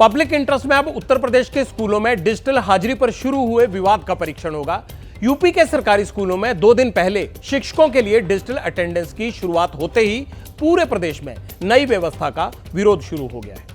Public interest में अब उत्तर प्रदेश के स्कूलों में डिजिटल हाजिरी पर शुरू हुए विवाद का परीक्षण होगा। यूपी के सरकारी स्कूलों में 2 दिन पहले शिक्षकों के लिए डिजिटल अटेंडेंस की शुरुआत होते ही पूरे प्रदेश में नई व्यवस्था का विरोध शुरू हो गया है।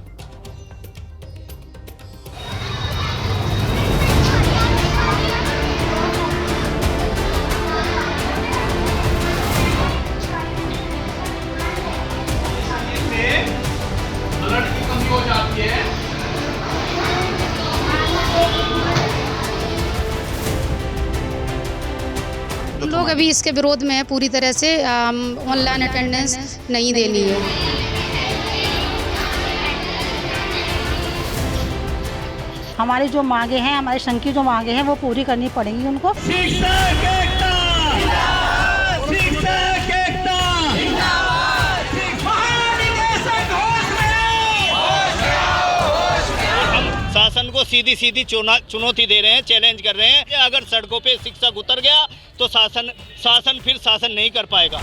लोग अभी इसके विरोध में है पूरी तरह से। ऑनलाइन अटेंडेंस नहीं देनी है। हमारी जो मांगे हैं, हमारे संघ की जो मांगे हैं वो पूरी करनी पड़ेंगी उनको। शासन को सीधी सीधी चुनौती दे रहे हैं, चैलेंज कर रहे हैं कि अगर सड़कों पे शिक्षक उतर गया तो शासन फिर शासन नहीं कर पाएगा।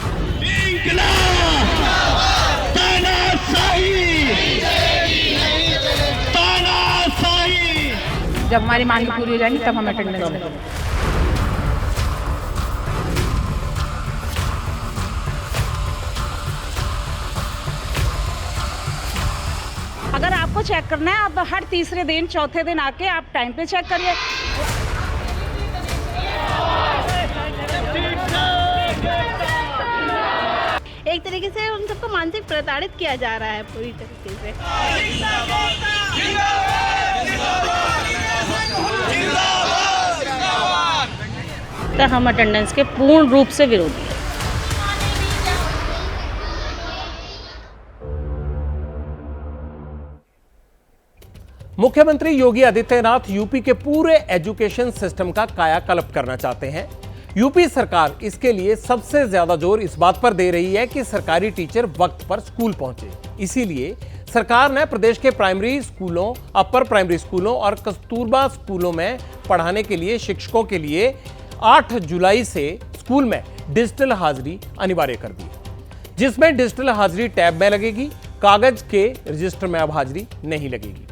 जब हमारी मांग पूरी हो जाएगी तब हम अटेंडेंस करेंगे। अगर आपको चेक करना है, आप हर तीसरे दिन चौथे दिन आके आप टाइम पे चेक करिए। एक तरीके से उन सबको मानसिक प्रताड़ित किया जा रहा है पूरी तरीके से। तो हम अटेंडेंस के पूर्ण रूप से विरोधी हैं। मुख्यमंत्री योगी आदित्यनाथ यूपी के पूरे एजुकेशन सिस्टम का कायाकल्प करना चाहते हैं। यूपी सरकार इसके लिए सबसे ज्यादा जोर इस बात पर दे रही है कि सरकारी टीचर वक्त पर स्कूल पहुंचे। इसीलिए सरकार ने प्रदेश के प्राइमरी स्कूलों, अपर प्राइमरी स्कूलों और कस्तूरबा स्कूलों में पढ़ाने के लिए शिक्षकों के लिए 8 जुलाई से स्कूल में डिजिटल हाजिरी अनिवार्य कर दी, जिसमें डिजिटल हाजिरी टैब में लगेगी। कागज के रजिस्टर में अब हाजिरी नहीं लगेगी।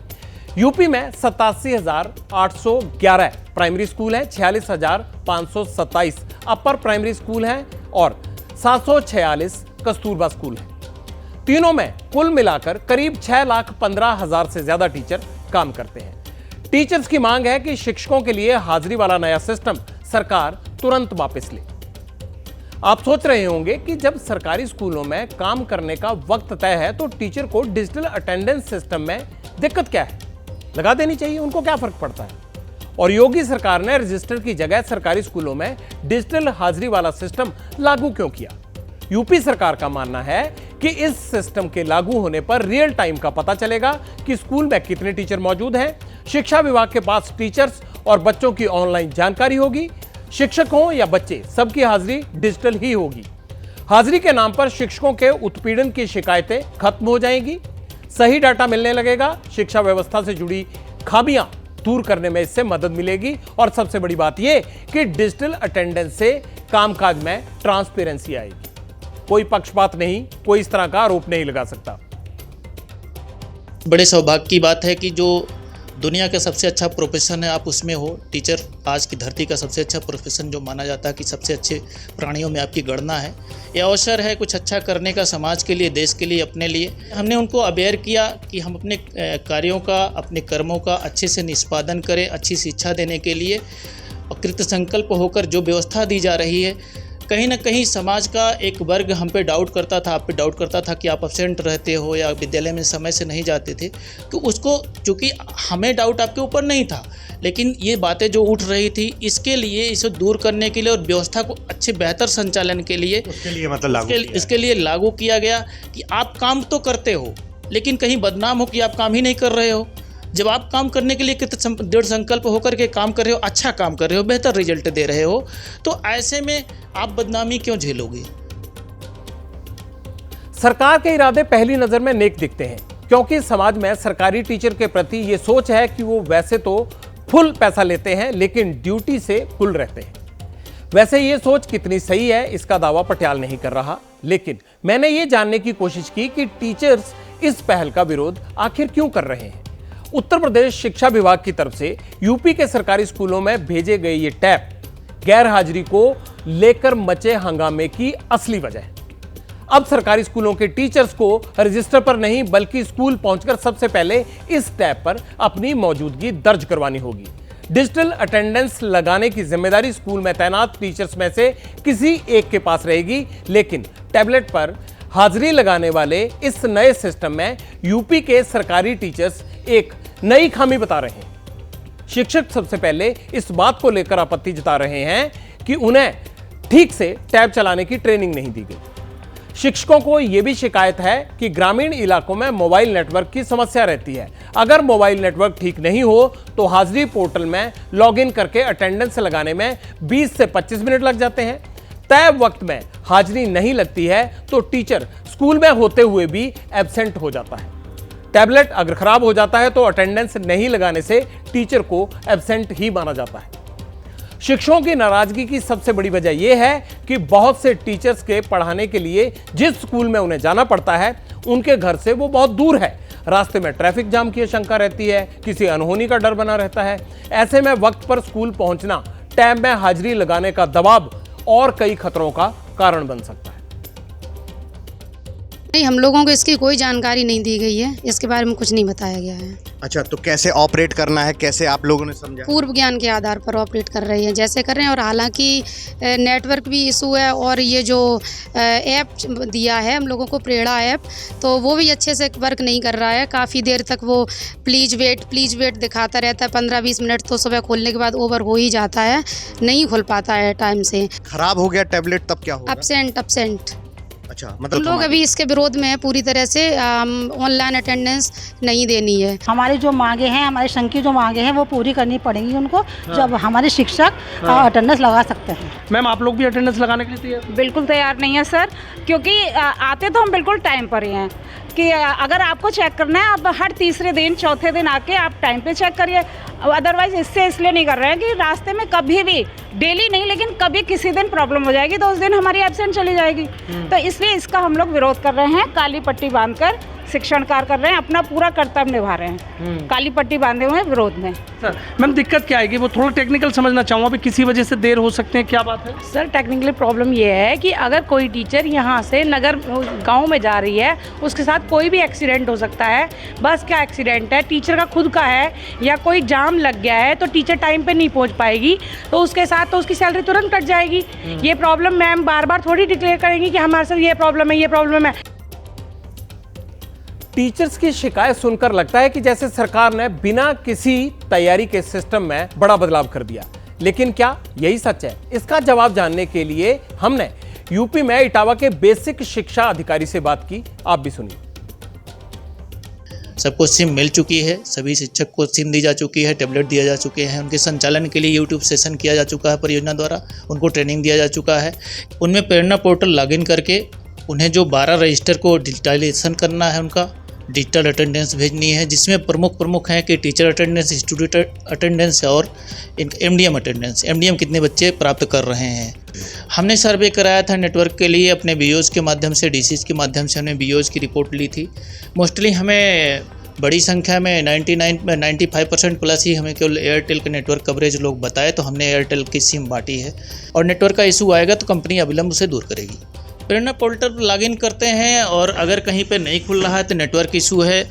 यूपी में 87,811 प्राइमरी स्कूल हैं, 46,527 अपर प्राइमरी स्कूल हैं और 746 कस्तूरबा स्कूल हैं। तीनों में कुल मिलाकर करीब 6,15,000 से ज्यादा टीचर काम करते हैं। टीचर्स की मांग है कि शिक्षकों के लिए हाजिरी वाला नया सिस्टम सरकार तुरंत वापस ले। आप सोच रहे होंगे कि जब सरकारी स्कूलों में काम करने का वक्त तय है तो टीचर को डिजिटल अटेंडेंस सिस्टम में दिक्कत क्या है? लगा देनी चाहिए, उनको क्या फर्क पड़ता है? और योगी सरकार ने रजिस्टर की जगह सरकारी स्कूलों में डिजिटल हाजिरी वाला सिस्टम लागू क्यों किया? यूपी सरकार का मानना है कि इस सिस्टम के लागू होने पर रियल टाइम का पता चलेगा कि स्कूल में कितने टीचर मौजूद हैं। शिक्षा विभाग के पास टीचर्स और बच्चों की ऑनलाइन जानकारी होगी। शिक्षक हो या बच्चे, सबकी हाजिरी डिजिटल ही होगी। हाजिरी के नाम पर शिक्षकों के उत्पीड़न की शिकायतें खत्म हो जाएंगी। सही डाटा मिलने लगेगा। शिक्षा व्यवस्था से जुड़ी खामियां दूर करने में इससे मदद मिलेगी। और सबसे बड़ी बात यह कि डिजिटल अटेंडेंस से कामकाज में ट्रांसपेरेंसी आएगी। कोई पक्षपात नहीं, कोई इस तरह का आरोप नहीं लगा सकता। बड़े सौभाग्य की बात है कि जो दुनिया का सबसे अच्छा प्रोफेशन है आप उसमें हो। टीचर आज की धरती का सबसे अच्छा प्रोफेशन जो माना जाता है कि सबसे अच्छे प्राणियों में आपकी गणना है। यह अवसर है कुछ अच्छा करने का समाज के लिए, देश के लिए, अपने लिए। हमने उनको अवेयर किया कि हम अपने कार्यों का, अपने कर्मों का अच्छे से निष्पादन करें, अच्छी शिक्षा देने के लिए और कृत संकल्प होकर जो व्यवस्था दी जा रही है। कहीं ना कहीं समाज का एक वर्ग हम पे डाउट करता था, आप पे डाउट करता था कि आप एब्सेंट रहते हो या विद्यालय में समय से नहीं जाते थे। तो उसको, चूँकि हमें डाउट आपके ऊपर नहीं था, लेकिन ये बातें जो उठ रही थी इसके लिए, इसे दूर करने के लिए और व्यवस्था को अच्छे बेहतर संचालन के लिए इसके लिए लागू किया गया कि आप काम तो करते हो लेकिन कहीं बदनाम हो कि आप काम ही नहीं कर रहे हो। जब आप काम करने के लिए दृढ़ संकल्प होकर के काम कर रहे हो, अच्छा काम कर रहे हो, बेहतर रिजल्ट दे रहे हो, तो ऐसे में आप बदनामी क्यों झेलोगे? सरकार के इरादे पहली नजर में नेक दिखते हैं, क्योंकि समाज में सरकारी टीचर के प्रति यह सोच है कि वो वैसे तो फुल पैसा लेते हैं लेकिन ड्यूटी से फुल रहते हैं। वैसे ये सोच कितनी सही है इसका दावा पटियाल नहीं कर रहा, लेकिन मैंने ये जानने की कोशिश की कि टीचर्स इस पहल का विरोध आखिर क्यों कर रहे हैं उत्तर प्रदेश शिक्षा विभाग की तरफ से यूपी के सरकारी स्कूलों में भेजे गए ये टैब गैर हाजिरी को लेकर मचे हंगामे की असली वजह है। अब सरकारी स्कूलों के टीचर्स को रजिस्टर पर नहीं बल्कि स्कूल पहुंचकर सबसे पहले इस टैब पर अपनी मौजूदगी दर्ज करवानी होगी। डिजिटल अटेंडेंस लगाने की जिम्मेदारी स्कूल में तैनात टीचर्स में से किसी एक के पास रहेगी, लेकिन टैबलेट पर हाजिरी लगाने वाले इस नए सिस्टम में यूपी के सरकारी टीचर्स एक नई खामी बता रहे हैं। शिक्षक सबसे पहले इस बात को लेकर आपत्ति जता रहे हैं कि उन्हें ठीक से टैब चलाने की ट्रेनिंग नहीं दी गई। शिक्षकों को यह भी शिकायत है कि ग्रामीण इलाकों में मोबाइल नेटवर्क की समस्या रहती है। अगर मोबाइल नेटवर्क ठीक नहीं हो तो हाजिरी पोर्टल में लॉगिन करके अटेंडेंस लगाने में 20 से 25 मिनट लग जाते हैं। तय वक्त में हाजिरी नहीं लगती है तो टीचर स्कूल में होते हुए भी एब्सेंट हो जाता है। टैबलेट अगर खराब हो जाता है तो अटेंडेंस नहीं लगाने से टीचर को एब्सेंट ही माना जाता है। शिक्षकों की नाराजगी की सबसे बड़ी वजह यह है कि बहुत से टीचर्स के पढ़ाने के लिए जिस स्कूल में उन्हें जाना पड़ता है उनके घर से वो बहुत दूर है। रास्ते में ट्रैफिक जाम की आशंका रहती है, किसी अनहोनी का डर बना रहता है। ऐसे में वक्त पर स्कूल पहुंचना, टैब में हाजिरी लगाने का दबाव और कई खतरों का कारण बन सकता है। नहीं, हम लोगों को इसकी कोई जानकारी नहीं दी गई है, इसके बारे में कुछ नहीं बताया गया है। अच्छा, तो कैसे ऑपरेट करना है, कैसे आप लोगों ने समझा? पूर्व ज्ञान के आधार पर ऑपरेट कर रहे हैं जैसे कर रहे हैं। और हालांकि नेटवर्क भी इशू है और ये जो ऐप दिया है हम लोगों को, प्रेरणा ऐप, तो वो भी अच्छे से वर्क नहीं कर रहा है। काफ़ी देर तक वो प्लीज़ वेट दिखाता रहता है। 15-20 मिनट तो सुबह खोलने के बाद ओवर हो ही जाता है, नहीं खुल पाता है टाइम से। खराब हो गया टैबलेट तब क्या होगा? अपसेंट। अच्छा, हम मतलब लोग अभी इसके विरोध में है पूरी तरह से। ऑनलाइन अटेंडेंस नहीं देनी है। हमारी जो मांगे हैं, हमारे संघ की जो मांगे हैं वो पूरी करनी पड़ेंगी उनको, जब हमारे शिक्षक अटेंडेंस लगा सकते हैं। मैम, आप लोग भी अटेंडेंस लगाने के लिए तैयार? बिल्कुल तैयार नहीं है सर, क्योंकि आते तो हम बिल्कुल टाइम पर ही हैं कि अगर आपको चेक करना है आप हर तीसरे दिन चौथे दिन आके आप टाइम पे चेक करिए। अदरवाइज इसलिए नहीं कर रहे हैं कि रास्ते में कभी भी, डेली नहीं लेकिन कभी किसी दिन प्रॉब्लम हो जाएगी तो उस दिन हमारी एब्सेंट चली जाएगी। तो इसलिए इसका हम लोग विरोध कर रहे हैं। काली पट्टी बांधकर शिक्षण कार्य कर रहे हैं, अपना पूरा कर्तव्य निभा रहे हैं। काली पट्टी बांधे हुए हैं विरोध में। सर, मैम दिक्कत क्या आएगी वो थोड़ा टेक्निकल समझना चाहूँगा, अभी किसी वजह से देर हो सकते हैं, क्या बात है? सर, टेक्निकली प्रॉब्लम ये है कि अगर कोई टीचर यहाँ से नगर गांव में जा रही है, उसके साथ कोई भी एक्सीडेंट हो सकता है। बस क्या एक्सीडेंट है, टीचर का खुद का है या कोई जाम लग गया है तो टीचर टाइम पे नहीं पहुँच पाएगी, तो उसके साथ तो उसकी सैलरी तुरंत कट जाएगी। ये प्रॉब्लम मैम बार बार थोड़ी डिक्लेयर करेंगी कि हमारे साथ ये प्रॉब्लम है। टीचर्स की शिकायत सुनकर लगता है कि जैसे सरकार ने बिना किसी तैयारी के सिस्टम में बड़ा बदलाव कर दिया, लेकिन क्या यही सच है? इसका जवाब जानने के लिए हमने यूपी में इटावा के बेसिक शिक्षा अधिकारी से बात की, आप भी सुनिए। सबको सिम मिल चुकी है, सभी शिक्षक को सिम दी जा चुकी है, टैबलेट दिया जा चुके हैं, उनके संचालन के लिए यूट्यूब सेशन किया जा चुका है परियोजना द्वारा, उनको ट्रेनिंग दिया जा चुका है। उनमें प्रेरणा पोर्टल लॉगिन करके उन्हें जो 12 रजिस्टर को डिजिटलाइजेशन करना है, उनका डिजिटल अटेंडेंस भेजनी है, जिसमें प्रमुख हैं कि टीचर अटेंडेंस, स्टूडेंट अटेंडेंस और एमडीएम अटेंडेंस। एमडीएम कितने बच्चे प्राप्त कर रहे हैं। हमने सर्वे कराया था नेटवर्क के लिए अपने बीओज़ के माध्यम से, डीसीज के माध्यम से हमने बीओज़ की रिपोर्ट ली थी। मोस्टली हमें बड़ी संख्या में 95% प्लस ही हमें केवल एयरटेल का नेटवर्क कवरेज लोग बताए, तो हमने एयरटेल की सिम बांटी है और नेटवर्क का इशू आएगा तो कंपनी अविलंब से दूर करेगी। प्रेरणा पोर्टल पर लॉगिन करते हैं और अगर कहीं पे नहीं खुल रहा है तो नेटवर्क इशू है,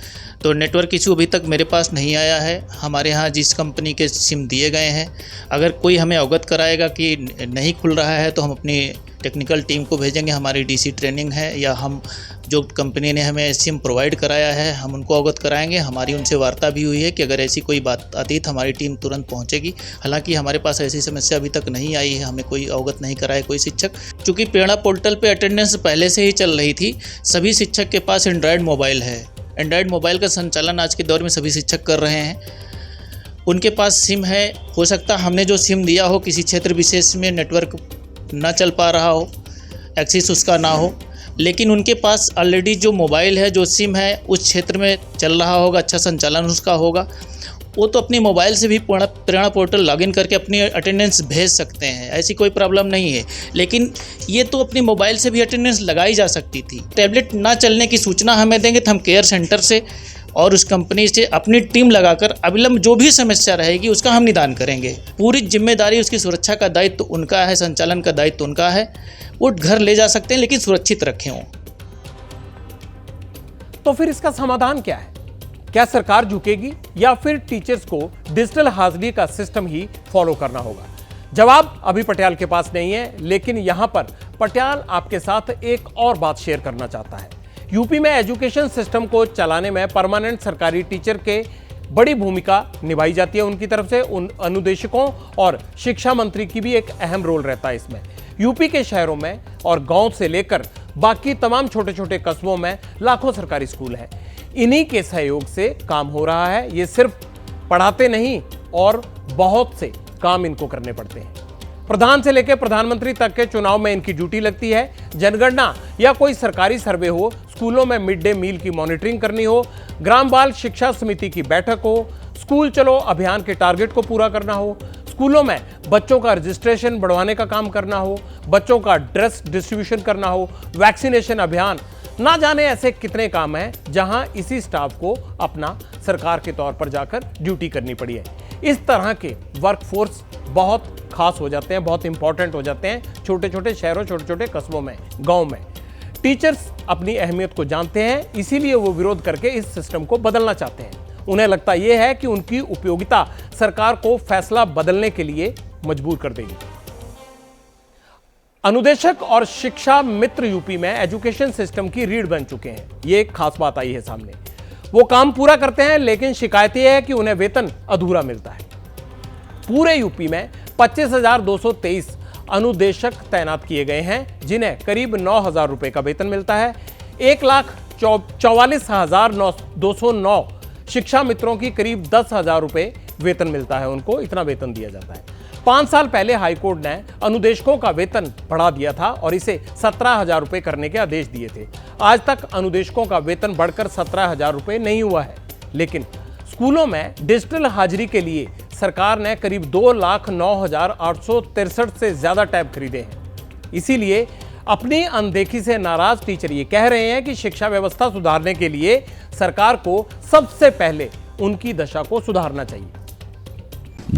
तो नेटवर्क इशू अभी तक मेरे पास नहीं आया है। हमारे यहाँ जिस कंपनी के सिम दिए गए हैं, अगर कोई हमें अवगत कराएगा कि नहीं खुल रहा है तो हम अपनी टेक्निकल टीम को भेजेंगे। हमारी डीसी ट्रेनिंग है या हम जो कंपनी ने हमें सिम प्रोवाइड कराया है हम उनको अवगत कराएंगे। हमारी उनसे वार्ता भी हुई है कि अगर ऐसी कोई बात आती तो हमारी टीम तुरंत पहुंचेगी। हालांकि हमारे पास ऐसी समस्या अभी तक नहीं आई है, हमें कोई अवगत नहीं कराया कोई शिक्षक। चूँकि प्रेरणा पोर्टल पे अटेंडेंस पहले से ही चल रही थी, सभी शिक्षक के पास एंड्रॉयड मोबाइल है। एंड्रॉयड मोबाइल का संचालन आज के दौर में सभी शिक्षक कर रहे हैं। उनके पास सिम है। हो सकता हमने जो सिम दिया हो किसी क्षेत्र विशेष में नेटवर्क ना चल पा रहा हो, एक्सेस उसका ना हो, लेकिन उनके पास ऑलरेडी जो मोबाइल है, जो सिम है, उस क्षेत्र में चल रहा होगा, अच्छा संचालन उसका होगा। वो तो अपनी मोबाइल से भी प्रेरणा पोर्टल लॉगिन करके अपनी अटेंडेंस भेज सकते हैं, ऐसी कोई प्रॉब्लम नहीं है। लेकिन ये तो अपनी मोबाइल से भी अटेंडेंस लगाई जा सकती थी। टैबलेट ना चलने की सूचना हमें देंगे तो हम केयर सेंटर से और उस कंपनी से अपनी टीम लगाकर अविलंब जो भी समस्या रहेगी उसका हम निदान करेंगे। पूरी जिम्मेदारी, उसकी सुरक्षा का दायित्व उनका है, संचालन का दायित्व उनका है। वो घर ले जा सकते हैं लेकिन सुरक्षित रखें वो। तो फिर इसका समाधान क्या है? क्या सरकार झुकेगी या फिर टीचर्स को डिजिटल हाजिरी का सिस्टम ही फॉलो करना होगा? जवाब अभी पटियाल के पास नहीं है, लेकिन यहां पर पटियाल आपके साथ एक और बात शेयर करना चाहता है। यूपी में एजुकेशन सिस्टम को चलाने में परमानेंट सरकारी टीचर के बड़ी भूमिका निभाई जाती है उनकी तरफ से। उन अनुदेशकों और शिक्षा मंत्री की भी एक अहम रोल रहता है इसमें। यूपी के शहरों में और गांव से लेकर बाकी तमाम छोटे छोटे कस्बों में लाखों सरकारी स्कूल हैं। इन्हीं के सहयोग से काम हो रहा है। ये सिर्फ पढ़ाते नहीं और बहुत से काम इनको करने पड़ते हैं। प्रधान से लेकर प्रधानमंत्री तक के चुनाव में इनकी ड्यूटी लगती है। जनगणना या कोई सरकारी सर्वे हो, स्कूलों में मिड डे मील की मॉनिटरिंग करनी हो, ग्राम बाल शिक्षा समिति की बैठक हो, स्कूल चलो अभियान के टारगेट को पूरा करना हो, स्कूलों में बच्चों का रजिस्ट्रेशन बढ़वाने का काम करना हो, बच्चों का ड्रेस डिस्ट्रीब्यूशन करना हो, वैक्सीनेशन अभियान, ना जाने ऐसे कितने काम हैं जहां इसी स्टाफ को अपना सरकार के तौर पर जाकर ड्यूटी करनी पड़ी है। इस तरह के वर्कफोर्स बहुत खास हो जाते हैं, बहुत इंपॉर्टेंट हो जाते हैं छोटे छोटे शहरों, छोटे छोटे कस्बों में, गांव में। टीचर्स अपनी अहमियत को जानते हैं, इसीलिए वो विरोध करके इस सिस्टम को बदलना चाहते हैं। उन्हें लगता यह है कि उनकी उपयोगिता सरकार को फैसला बदलने के लिए मजबूर कर देगी। अनुदेशक और शिक्षा मित्र यूपी में एजुकेशन सिस्टम की रीढ़ बन चुके हैं। ये एक खास बात आई है सामने। वो काम पूरा करते हैं, लेकिन शिकायत यह है कि उन्हें वेतन अधूरा मिलता है। पूरे यूपी में 25,223 अनुदेशक तैनात किए गए हैं, जिन्हें करीब 9,000 रुपए का वेतन मिलता है। 1,44,209 शिक्षा मित्रों की करीब 10,000 रुपए वेतन मिलता है। उनको इतना वेतन दिया जाता है। 5 साल पहले हाईकोर्ट ने अनुदेशकों का वेतन बढ़ा दिया था और इसे 17,000 रुपए करने के आदेश दिए थे। आज तक अनुदेशकों का वेतन बढ़कर 17,000 रुपए नहीं हुआ है। लेकिन स्कूलों में डिजिटल हाजिरी के लिए सरकार ने करीब 2,09,863 से ज्यादा टैब खरीदे हैं। इसीलिए अपनी अनदेखी से नाराज टीचर ये कह रहे हैं कि शिक्षा व्यवस्था सुधारने के लिए सरकार को सबसे पहले उनकी दशा को सुधारना चाहिए।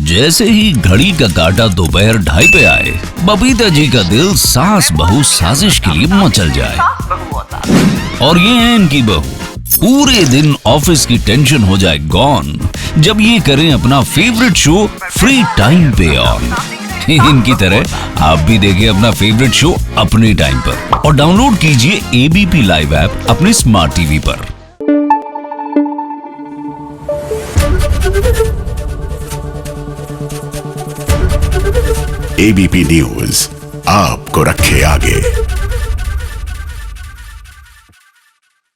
जैसे ही घड़ी का काटा दोपहर 2:30 पे आए, बबीता जी का दिल सास बहू साजिश के लिए मचल जाए। और ये है इनकी बहू, पूरे दिन ऑफिस की टेंशन हो जाए गॉन जब ये करें अपना फेवरेट शो फ्री टाइम पे ऑन। इनकी तरह आप भी देखिए अपना फेवरेट शो अपने टाइम पर और डाउनलोड कीजिए एबीपी लाइव ऐप अपने स्मार्ट टीवी पर। एबीपी न्यूज आपको रखे आगे।